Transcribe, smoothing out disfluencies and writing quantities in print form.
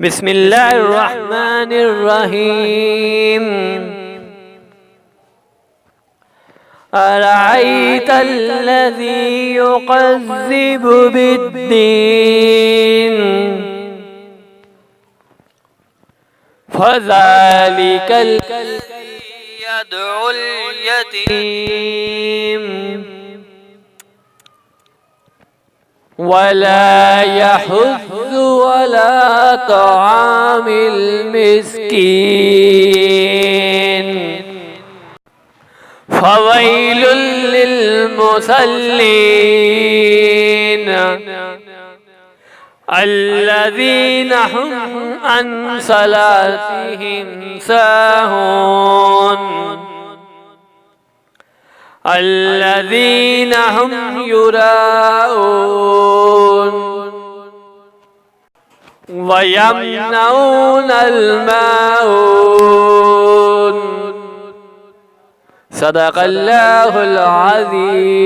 بسم الله الرحمن الرحيم. أرأيت الذي يكذب بالدين فذلك الذي يدعو اليتيم ولا يحض على طعام المسكين فويل للمصلين الذين هم عن صلاتهم ساهون الذين هم يراءون ويمنعون الماعون. صدق الله العظيم.